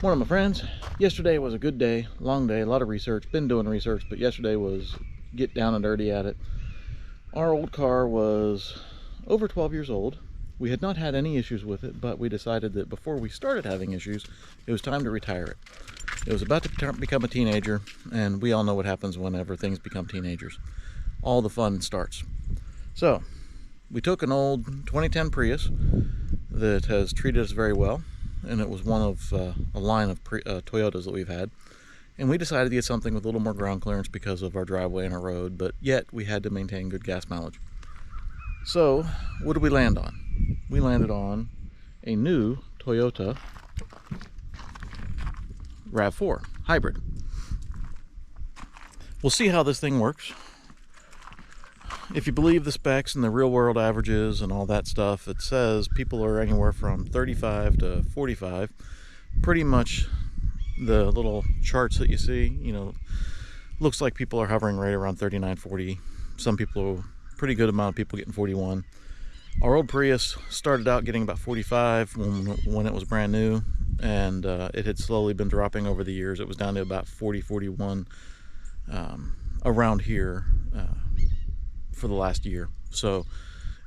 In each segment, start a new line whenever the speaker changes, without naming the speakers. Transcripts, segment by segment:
Morning, my friends. Yesterday was a good day, long day, a lot of research. Been doing research, but yesterday was get down and dirty at it. Our old car was over 12 years old. We had not had any issues with it, but we decided that before we started having issues, it was time to retire it. It was about to become a teenager, and we all know what happens whenever things become teenagers. All the fun starts. So, we took an old 2010 Prius that has treated us very well, and it was one of a line of Toyotas that we've had, and we decided to get something with a little more ground clearance because of our driveway and our road, but yet we had to maintain good gas mileage. So what did we land on? We landed on a new Toyota RAV4 hybrid. We'll see how this thing works. If you believe the specs and the real world averages and all that stuff, it says people are anywhere from 35 to 45. Pretty much the little charts that you see, looks like people are hovering right around 39, 40. Some people, pretty good amount of people getting 41. Our old Prius started out getting about 45 when it was brand new, and it had slowly been dropping over the years. It was down to about 40, 41 around here for the last year. So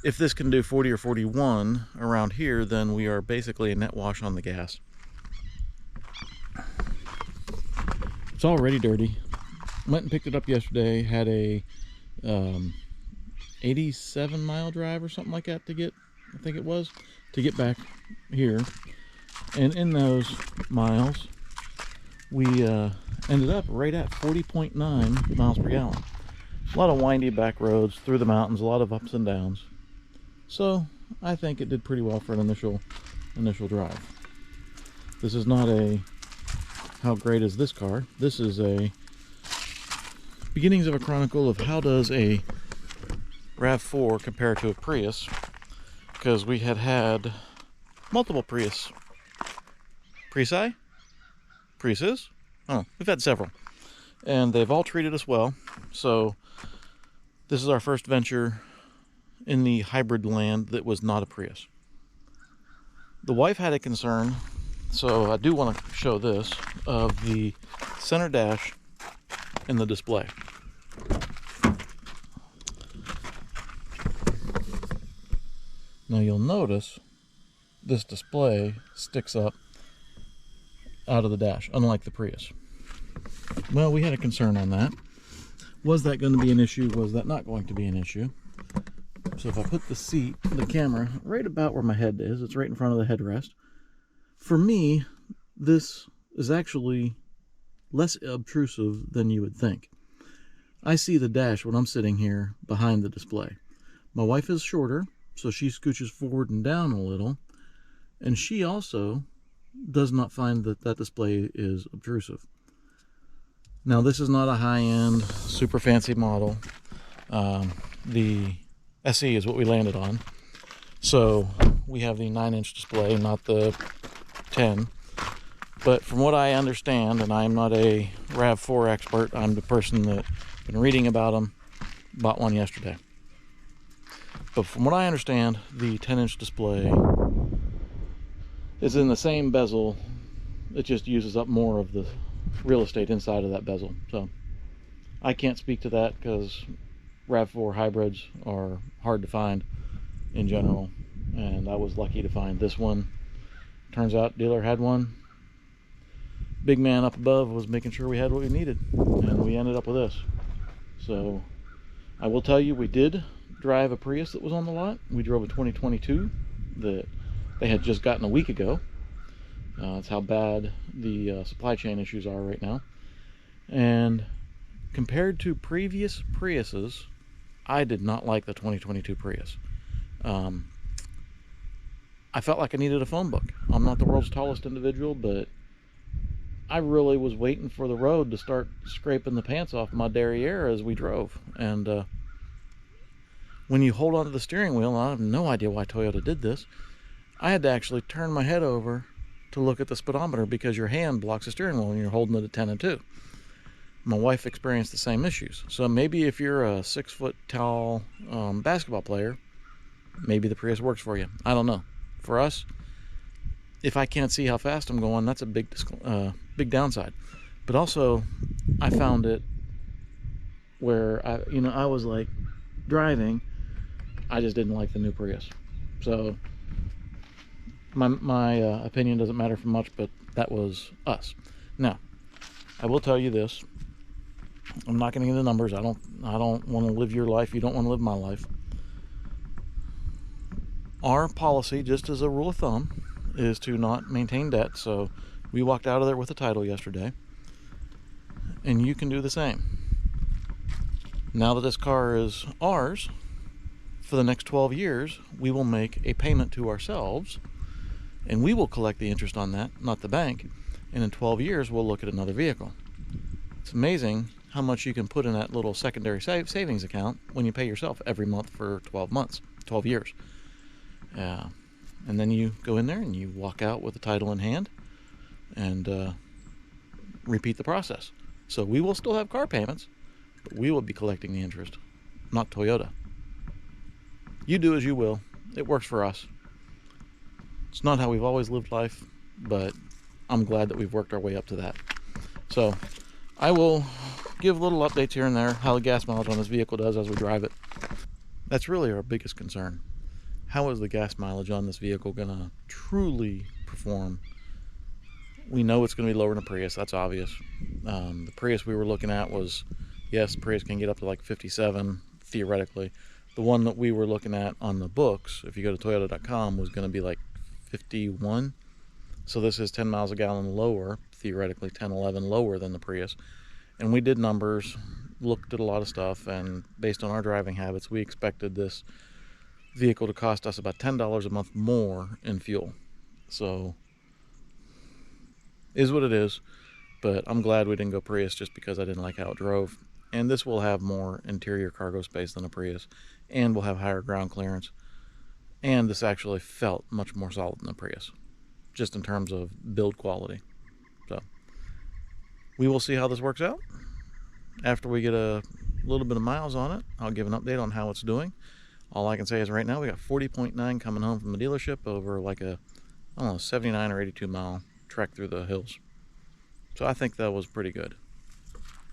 if this can do 40 or 41 around here, then we are basically a net wash on the gas. It's already dirty. Went and picked it up yesterday. Had a 87 mile drive or something like that to get, I think it was, to get back here. And in those miles, we ended up right at 40.9 miles per gallon. A lot of windy back roads through the mountains, a lot of ups and downs. So I think it did pretty well for an initial drive. This is not a how great is this car. This is a beginnings of a chronicle of how does a RAV4 compare to a Prius, because we had multiple Priuses. Oh, we've had several, and they've all treated us well. So this is our first venture in the hybrid land that was not a Prius. The wife had a concern, so I do want to show this, of the center dash and the display. Now you'll notice this display sticks up out of the dash, unlike the Prius. Well, we had a concern on that. Was that going to be an issue? Was that not going to be an issue? So if I put the camera right about where my head is, it's right in front of the headrest. For me, this is actually less obtrusive than you would think. I see the dash when I'm sitting here behind the display. My wife is shorter, so she scooches forward and down a little, and she also does not find that that display is obtrusive. Now, this is not a high-end, super fancy model. The SE is what we landed on. So we have the 9-inch display, not the 10. But from what I understand, and I'm not a RAV4 expert, I'm the person that's been reading about them, bought one yesterday. But from what I understand, the 10-inch display is in the same bezel. It just uses up more of the real estate inside of that bezel. So I can't speak to that because RAV4 hybrids are hard to find in general, and I was lucky to find this one. Turns out dealer had one. Big man up above was making sure we had what we needed, and we ended up with this. So I will tell you, we did drive a Prius that was on the lot. We drove a 2022 that they had just gotten a week ago. That's how bad the supply chain issues are right now. And compared to previous Priuses, I did not like the 2022 Prius. I felt like I needed a phone book. I'm not the world's tallest individual, but I really was waiting for the road to start scraping the pants off my derriere as we drove. And when you hold onto the steering wheel, I have no idea why Toyota did this. I had to actually turn my head over to look at the speedometer because your hand blocks the steering wheel when you're holding it at 10 and 2. My wife experienced the same issues. So maybe if you're a 6 foot tall basketball player, maybe the Prius works for you. I don't know. For us, if I can't see how fast I'm going, that's a big downside. But also, I found it where I was like driving, I just didn't like the new Prius. So my opinion doesn't matter for much, but that was us. Now, I will tell you this. I'm not going to get into numbers. I don't want to live your life. You don't want to live my life. Our policy, just as a rule of thumb, is to not maintain debt. So we walked out of there with a title yesterday, and you can do the same. Now that this car is ours, for the next 12 years, we will make a payment to ourselves, and we will collect the interest on that, not the bank. And in 12 years, we'll look at another vehicle. It's amazing how much you can put in that little secondary savings account when you pay yourself every month for 12 years. And then you go in there and you walk out with the title in hand and repeat the process. So we will still have car payments, but we will be collecting the interest, not Toyota. You do as you will. It works for us. It's not how we've always lived life, but I'm glad that we've worked our way up to that. So I will give little updates here and there, how the gas mileage on this vehicle does as we drive it. That's really our biggest concern. How is the gas mileage on this vehicle going to truly perform? We know it's going to be lower than a Prius, that's obvious. The Prius we were looking at was, yes, the Prius can get up to like 57, theoretically. The one that we were looking at on the books, if you go to toyota.com, was going to be like 51. So this is 10 miles a gallon lower, theoretically 10, 11 lower than the Prius. And we did numbers, looked at a lot of stuff, and based on our driving habits, we expected this vehicle to cost us about $10 a month more in fuel. So is what it is, but I'm glad we didn't go Prius just because I didn't like how it drove. And this will have more interior cargo space than a Prius, and will have higher ground clearance. And this actually felt much more solid than the Prius, just in terms of build quality. So we will see how this works out. After we get a little bit of miles on it, I'll give an update on how it's doing. All I can say is right now we got 40.9 coming home from the dealership over like a, I don't know, 79 or 82 mile trek through the hills. So I think that was pretty good.